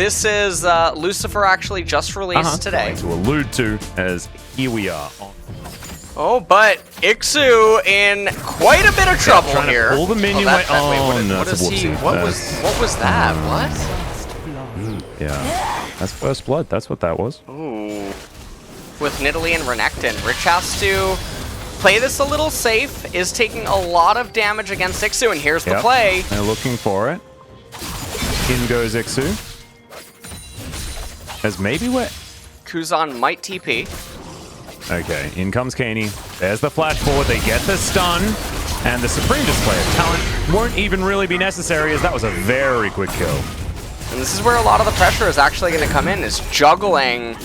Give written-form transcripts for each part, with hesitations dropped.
this is Lucifer actually just released today. To allude to, as here we are. Oh, but Ixu in quite a bit of trouble trying here. to pull the minion away. What is he? What was that? What? Yeah, that's first blood. That's what that was. Ooh. With Nidalee and Renekton, Rich has to play this a little safe, is taking a lot of damage against Ixu, and here's the play. They're looking for it. In goes Ixu. As maybe what? Kuzan might TP. Okay, in comes Kaney. There's the flash forward. They get the stun. And the Supreme Display of Talent won't even really be necessary, as that was a very quick kill. And this is where a lot of the pressure is actually going to come in, is juggling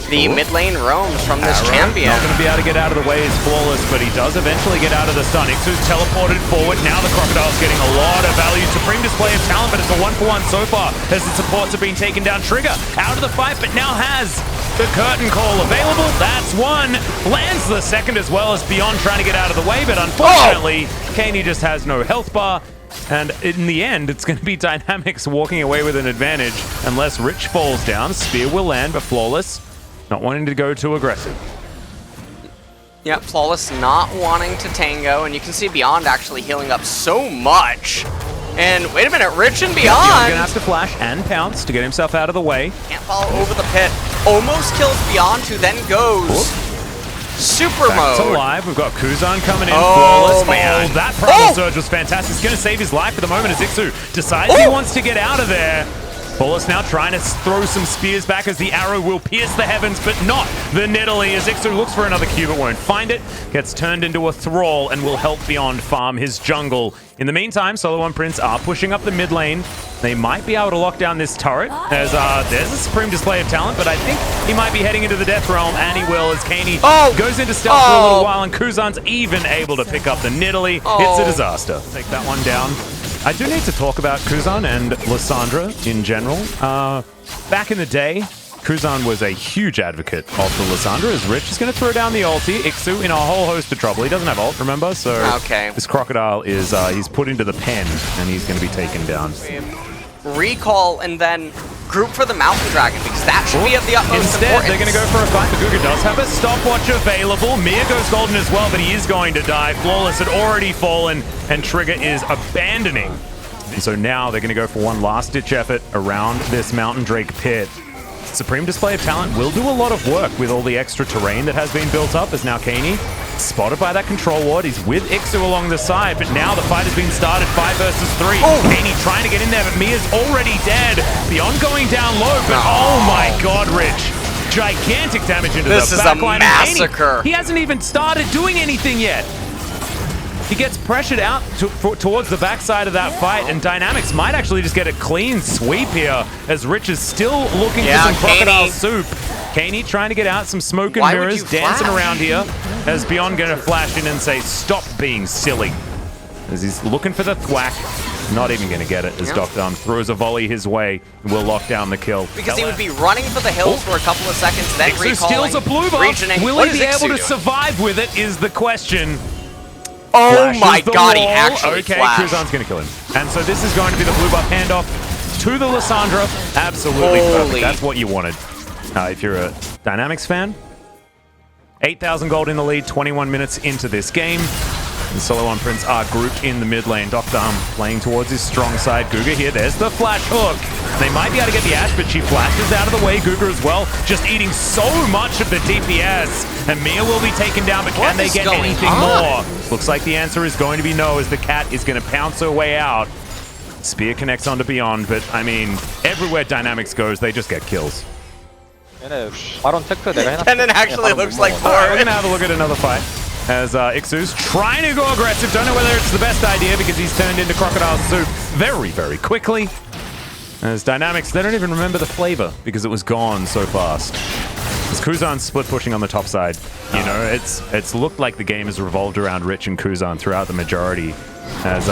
the mid lane roams from this champion. Not going to be able to get out of the way. It's flawless, but he does eventually get out of the stun. Ixu's teleported forward. Now the Crocodile's getting a lot of value. Supreme Display of Talent, but it's a 1-for-1 so far as the supports have been taken down. Trigger out of the fight, but now has the curtain call available. That's one. Lands the second as well, as Beyond trying to get out of the way, but unfortunately, Kaney just has no health bar. And in the end, it's going to be Dynamics walking away with an advantage unless Rich falls down. Spear will land, but Flawless not wanting to go too aggressive. Yeah, Flawless not wanting to tango, and you can see Beyond actually healing up so much. And wait a minute, Rich and Beyond! Beyond's going to have to flash and pounce to get himself out of the way. Can't follow over the pit. Almost kills Beyond, who then goes super Back mode. to live. We've got Kuzan coming in. Oh, Flawless. man. Oh, that Primal Surge was fantastic. It's going to save his life for the moment as Ixu decides he wants to get out of there. Flawless now trying to throw some spears back as the arrow will pierce the heavens, but not the Nidalee, as Ixu looks for another Q but won't find it. Gets turned into a thrall and will help Beyond farm his jungle. In the meantime, Solo and Prince are pushing up the mid lane. They might be able to lock down this turret, as there's a Supreme Display of Talent, but I think he might be heading into the Death Realm, and he will, as Kaney goes into stealth for a little while, and Kuzan's even able to pick up the Nidalee. It's a disaster. Take that one down. I do need to talk about Kuzan and Lissandra in general. Back in the day, Kuzan was a huge advocate of the Lissandra, as Rich is going to throw down the ulti. Ixu in a whole host of trouble. He doesn't have ult, remember? So this Crocodile is he's put into the pen, and he's going to be taken down. Recall and then group for the Mountain Dragon, because that should be of the utmost Instead, importance. they're going to go for a fight, but Guga does have a stopwatch available. Mia goes golden as well, but he is going to die. Flawless had already fallen, and Trigger is abandoning. And so now they're going to go for one last-ditch effort around this Mountain Drake pit. Supreme Display of Talent will do a lot of work with all the extra terrain that has been built up, as now Kaney spotted by that control ward. He's with Ixu along the side, but now the fight has been started 5 versus 3. Kaney trying to get in there, but Mia's already dead. Beyond going down low, but oh my god, Rich. Gigantic damage into the backline. This is a massacre. He hasn't even started doing anything yet. He gets pressured out towards the backside of that fight, and Dynamics might actually just get a clean sweep here, as Rich is still looking for some crocodile soup. Kaney trying to get out some smoke and mirrors, dancing around here, as Beyond going to flash in and say, stop being silly. As he's looking for the thwack, not even going to get it, as Doctor throws a volley his way, and will lock down the kill. Because he would be running for the hills for a couple of seconds, then Ixu steals a blue buff. Will he be able to survive with it is the question. Oh my god, he actually flashed. Kuzan's going to kill him. And so this is going to be the blue buff handoff to the Lissandra. Absolutely perfect. That's what you wanted. If you're a Dynamics fan. 8,000 gold in the lead, 21 minutes into this game. And Solo and Prince are grouped in the mid lane. Dr. playing towards his strong side. Guga here, there's the flash hook. They might be able to get the Ashe, but she flashes out of the way. Guga as well, just eating so much of the DPS. And Mia will be taken down, but can they get anything more? Looks like the answer is going to be no, as the cat is going to pounce her way out. Spear connects onto Beyond, but I mean, everywhere Dynamics goes, they just get kills. And it actually looks like more. We're going to have a look at another fight, as Ixu's trying to go aggressive. Don't know whether it's the best idea, because he's turned into Crocodile Soup very, very quickly. As Dynamics, they don't even remember the flavor, because it was gone so fast. As Kuzan's split pushing on the top side, you know, it's looked like the game has revolved around Rich and Kuzan throughout the majority. As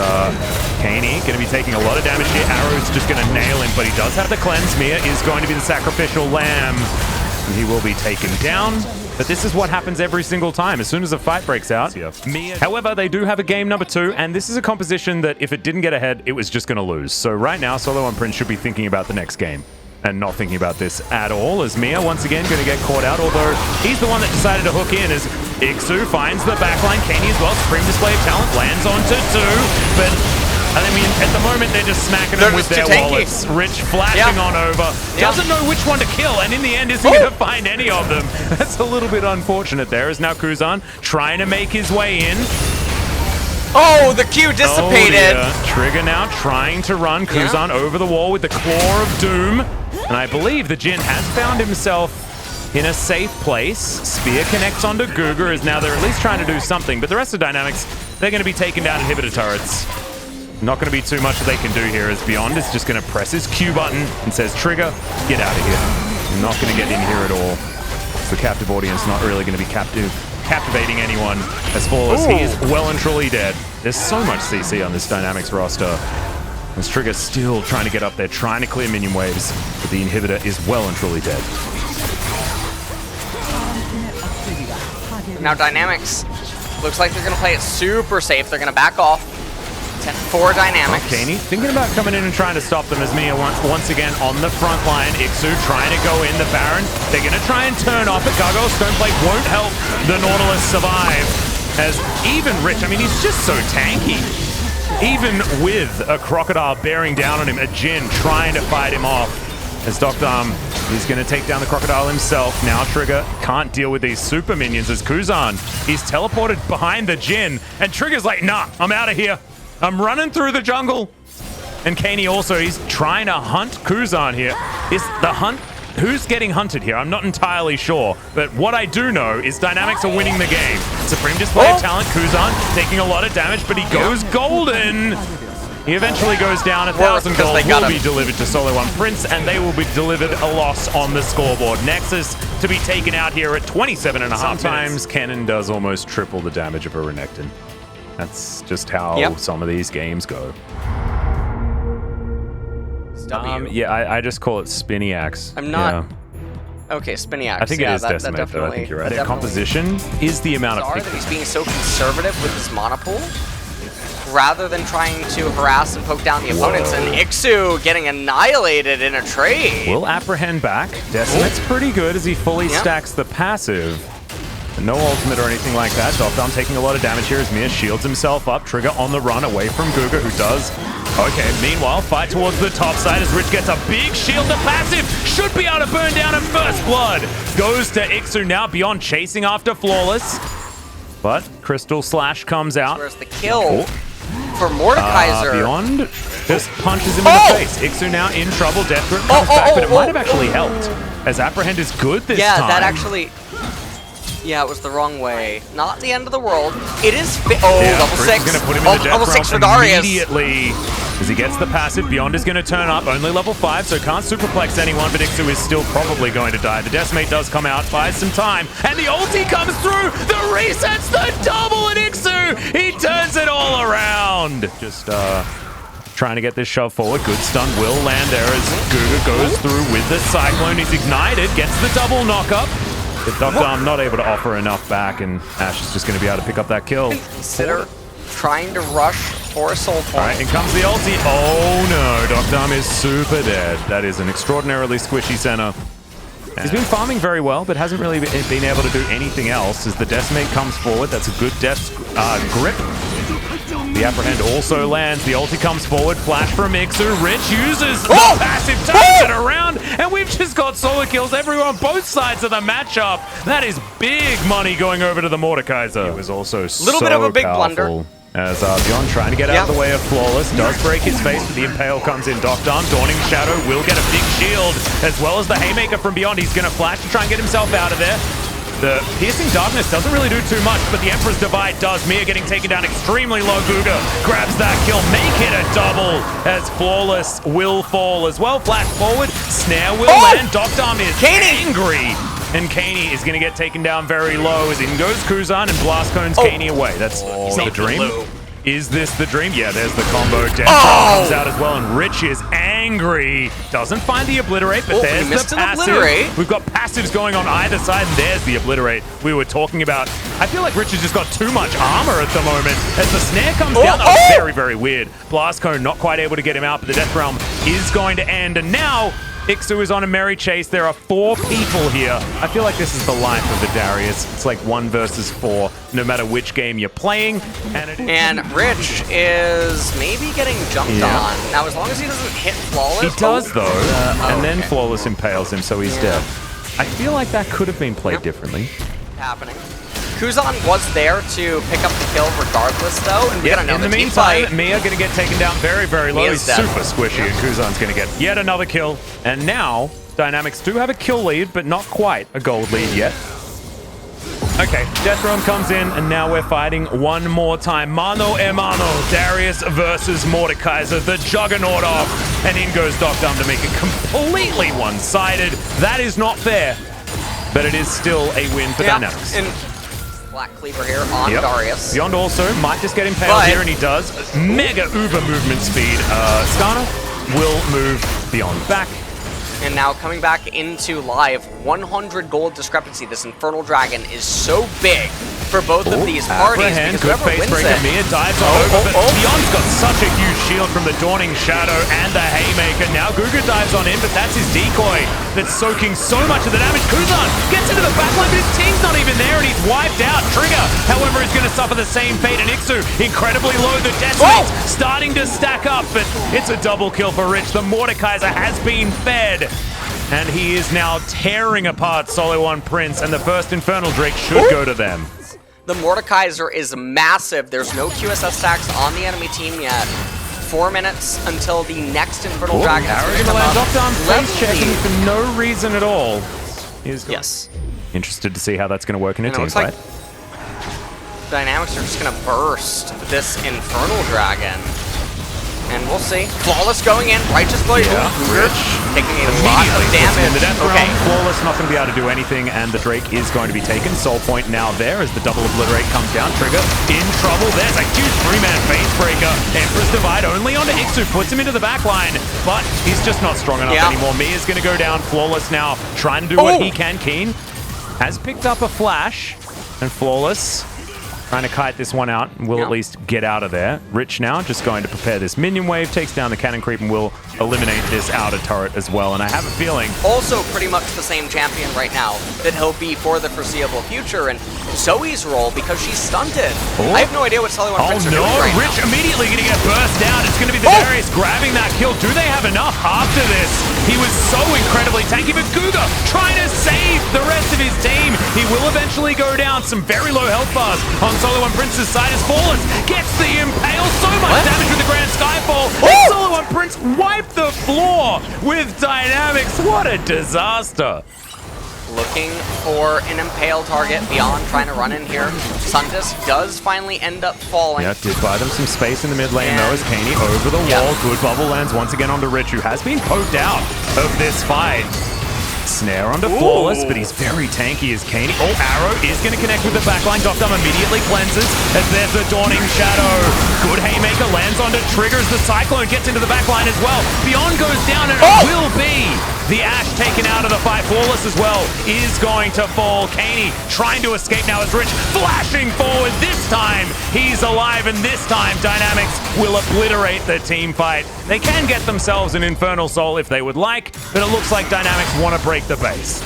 Kaney going to be taking a lot of damage here. Arrow's just going to nail him, but he does have the cleanse. Mia is going to be the sacrificial lamb, and he will be taken down. But this is what happens every single time, as soon as a fight breaks out. However, they do have a game number 2, and this is a composition that if it didn't get ahead, it was just going to lose. So right now, Solo and Prince should be thinking about the next game. and not thinking about this at all, as Mia once again going to get caught out, although he's the one that decided to hook in as Ixu finds the backline. Kaney as well, supreme display of talent, lands onto 2, but I mean, at the moment they're just smacking them with their wallets. Rich flashing on over, doesn't know which one to kill, and in the end isn't going to find any of them. That's a little bit unfortunate there, as now Kuzan trying to make his way in. Oh, the Q dissipated. Oh, Trigger now trying to run Kuzan over the wall with the Claw of Doom. And I believe the Jin has found himself in a safe place. Spear connects onto Guga, as now they're at least trying to do something. But the rest of Dynamics, they're going to be taking down inhibitor turrets. Not going to be too much that they can do here, as Beyond is just going to press his Q button and says, Trigger, get out of here. Not going to get in here at all. It's the captive audience not really going to be captivating anyone, as Flawless, he is well and truly dead. There's so much CC on this Dynamics roster. As Trigger still trying to get up there, trying to clear minion waves, but the inhibitor is well and truly dead. Now Dynamics, looks like they're going to play it super safe. They're going to back off. 10-4 Dynamics. Kaney thinking about coming in and trying to stop them, as Mia once again on the front line. Ixu trying to go in. The Baron, they're going to try and turn off it. Gargoyle Stoneplate won't help the Nautilus survive, as even Rich, I mean, he's just so tanky. Even with a Crocodile bearing down on him, a Jin trying to fight him off, as Dr. He's going to take down the Crocodile himself. Now Trigger can't deal with these super minions, as Kuzan, he's teleported behind the Jin, and Trigger's like, nah, I'm out of here. I'm running through the jungle. And Kaney also, he's trying to hunt Kuzan here. Is the hunt, who's getting hunted here? I'm not entirely sure. But what I do know is Dynamics are winning the game. Supreme display of talent, Kuzan taking a lot of damage, but he goes golden. He eventually goes down. 1,000 gold will be delivered to Solo One Prince, and they will be delivered a loss on the scoreboard. Nexus to be taken out here at 27.5 Sometimes Kennen does almost triple the damage of a Renekton. That's just how some of these games go. Yeah, I just call it Spinny Axe. I'm not... Okay, Spinny Axe. I think it is Decimate, though. I think you're right. Their composition is the amount of... that he's being so conservative with his mana pool, rather than trying to harass and poke down the opponents, and Ixu getting annihilated in a trade. Will apprehend back. Decimate's pretty good as he fully stacks the passive. No ultimate or anything like that. Dofdom taking a lot of damage here as Mia shields himself up. Trigger on the run away from Guga, who does. Okay, meanwhile, fight towards the top side as Rich gets a big shield. The passive should be able to burn down at first blood. Goes to Ixu now, Beyond chasing after Flawless. But Crystal Slash comes out. Where's the kill for Mordekaiser? Beyond just punches him in the face. Ixu now in trouble. Death Grip comes back, but it might have actually helped, as Apprehend is good this time. Yeah, that actually... Yeah, it was the wrong way. Not the end of the world. It is... level 6. Gonna put him in the level 6 for Darius. Immediately, as he gets the passive. Beyond is going to turn up. Only level 5, so can't superplex anyone, but Ixu is still probably going to die. The Decimate does come out, buys some time, and the ulti comes through. The resets, the double, and Ixu, he turns it all around. Just trying to get this shove forward. Good stun will land there as Guga goes through with the Cyclone. He's ignited, gets the double knockup. But Dr. not able to offer enough back, and Ash is just going to be able to pick up that kill. Consider trying to rush for a soul point. All right, in comes the ulti. Oh no, Dr. is super dead. That is an extraordinarily squishy center. He's been farming very well, but hasn't really been able to do anything else as the Decimate comes forward. That's a good death grip. The Apprehend also lands. The ulti comes forward. Flash from Ixu. Rich uses the passive, turns it around, and we've just got solo kills everywhere on both sides of the matchup. That is big money going over to the Mordekaiser. It was also a little bit of a big blunder. As Beyond trying to get out of the way of Flawless, does break his face, but the Impale comes in. Dawning Shadow will get a big shield, as well as the Haymaker from Beyond. He's going to flash to try and get himself out of there. The Piercing Darkness doesn't really do too much, but the Emperor's Divide does. Mia getting taken down extremely low. Guga grabs that kill, make it a double, as Flawless will fall as well. Flash forward, Snare will land. Dofdom is angry. And Kaney is going to get taken down very low as in goes Kuzan and Blast Cones Kaney away. That's the dream. Is this the dream? Yeah, there's the combo. Death comes out as well, and Rich is angry. Doesn't find the Obliterate, but there's the passive. We've got passives going on either side, and there's the Obliterate we were talking about. I feel like Rich has just got too much armor at the moment. As the snare comes down, that was very, very weird. Blast Cone not quite able to get him out, but the Death Realm is going to end, and now Ixu is on a merry chase. There are 4 people here. I feel like this is the life of the Darius. It's like 1 versus 4, no matter which game you're playing. And Rich is maybe getting jumped on. Now, as long as he doesn't hit Flawless... He does, though. And then Flawless impales him, so he's dead. I feel like that could have been played differently. Happening. Kuzan was there to pick up the kill regardless, though. And in the meantime, Mia going to get taken down very, very low. He's super squishy, and Kuzan's going to get yet another kill. And now, Dynamics do have a kill lead, but not quite a gold lead yet. Okay, Death Realm comes in, and now we're fighting one more time. Mano a mano, Darius versus Mordekaiser, the Juggernaut off. And in goes Docdom to make it completely one-sided. That is not fair, but it is still a win for Dynamics. And Black Cleaver here on Darius. Beyond also might just get impaled here, and he does. Mega uber movement speed. Skana will move Beyond back. And now coming back into live, 100 gold discrepancy. This Infernal Dragon is so big for both of these parties. Because good whoever face wins breaker. it... Mia dives on over, but Beyond's got such a huge shield from the Dawning Shadow and the Haymaker. Now Guga dives on in, but that's his decoy that's soaking so much of the damage. Kuzan gets into the backline, but his team's not even there, and he's wiped out. Trigger, however, is going to suffer the same fate, and Ixu incredibly low. The decimates starting to stack up, but it's a double kill for Rich. The Mordekaiser has been fed. And he is now tearing apart Solo One Prince, and the first Infernal Drake should go to them. The Mordekaiser is massive. There's no QSS stacks on the enemy team yet. 4 minutes until the next Infernal Dragon. Arrow's gonna land Docdom face checking for no reason at all. Yes. Interested to see how that's going to work in a team fight. Like Dynamics are just going to burst this Infernal Dragon. And we'll see. Flawless going in. Righteous Blade. Rich taking a lot of damage. The Death Realm, Flawless not going to be able to do anything, and the Drake is going to be taken. Soul Point now there as the double obliterate comes down. Trigger in trouble. There's a huge 3-man face breaker. Empress Divide only onto Ixu. Puts him into the back line, but he's just not strong enough anymore. Mia's going to go down. Flawless now trying to do what he can. Keen has picked up a flash, and Flawless trying to kite this one out, and will at least get out of there. Rich now just going to prepare this minion wave, takes down the cannon creep, and will eliminate this outer turret as well. And I have a feeling... Also pretty much the same champion right now that he'll be for the foreseeable future. And Zoe's role, because she's stunted. I have no idea what Sully One Prince are doing right now. Rich immediately going to get burst down. It's going to be the Darius grabbing that kill. Do they have enough after this? He was so incredibly tanky, but Guga trying to save the rest of his team. He will eventually go down. Some very low health bars on Solo One Prince's side as Flawless gets the impale. So much damage with the Grand Skyfall. And Solo One Prince wiped the floor with Dynamics. What a disaster. Looking for an impale target. Beyond trying to run in here. Sundisk does finally end up falling. Yeah, did buy them some space in the mid lane though as Kaney over the wall. Good bubble lands once again onto Rich, who has been poked out of this fight. Snare onto Flawless, but he's very tanky as Kaney. Arrow is going to connect with the backline. Docdom immediately cleanses as there's the Dawning Shadow. Good Haymaker lands onto Triggers. The Cyclone gets into the backline as well. Beyond goes down, and it will be the Ashe taken out of the fight. Flawless as well is going to fall. Kaney trying to escape now as Rich flashing forward. This time he's alive, and this time Dynamics will obliterate the team fight. They can get themselves an Infernal Soul if they would like, but it looks like Dynamics want to break the base.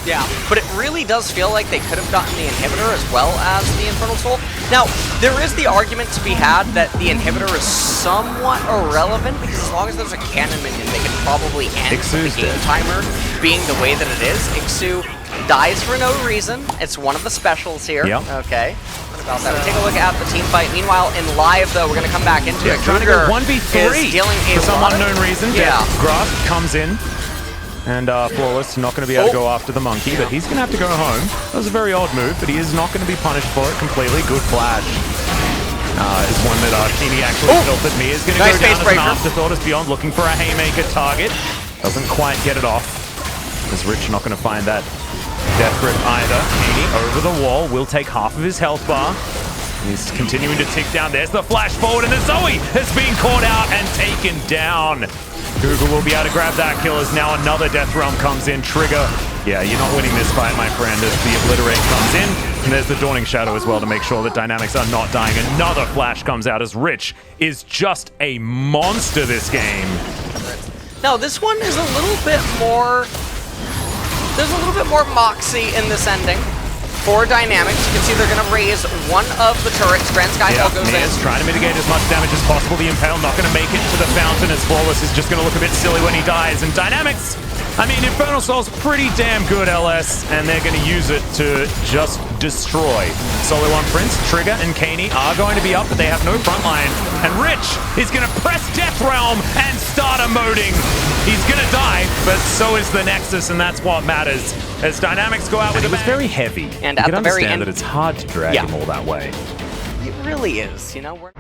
Yeah, but it really does feel like they could have gotten the inhibitor as well as the Infernal Soul. Now, there is the argument to be had that the inhibitor is somewhat irrelevant, because as long as there's a cannon minion, they can probably end the game timer being the way that it is. Ixu dies for no reason. It's one of the specials here. Okay. What about that? Take a look at the team fight. Meanwhile, in live, though, we're going to come back into it. Trying to go 1v3 for some unknown reason. Grasp comes in. And Flawless not going to be able to go after the monkey, but he's going to have to go home. That was a very odd move, but he is not going to be punished for it completely. Good flash. Is one that Keeney actually felt that Mia's going to go down as an afterthought as Beyond looking for a Haymaker target. Doesn't quite get it off. As Rich not going to find that death grip either. Keeney over the wall will take half of his health bar. He's continuing to tick down. There's the flash forward, and the Zoe has been caught out and taken down. Google will be able to grab that kill as now another Death Realm comes in. Trigger. Yeah, you're not winning this fight, my friend, as the Obliterate comes in. And there's the Dawning Shadow as well to make sure that Dynamics are not dying. Another flash comes out as Rich is just a monster this game. Now, this one is a little bit more... There's a little bit more moxie in this ending for Dynamics. You can see they're going to raise one of the turrets. Grand Skyfall goes in. Trying to mitigate as much damage as possible. The Impale not going to make it to the fountain as Flawless is just going to look a bit silly when he dies. And Dynamics, I mean, Infernal Soul's pretty damn good, LS, and they're going to use it to just destroy. Solo on Prince, Trigger, and Kaney are going to be up, but they have no front line. And Rich is going to press Death Realm and start emoting. He's going to die, but so is the Nexus, and that's what matters. As Dynamics go out with it was very heavy. And you at can the very understand end, that it's hard to drag him all that way. It really is, you know.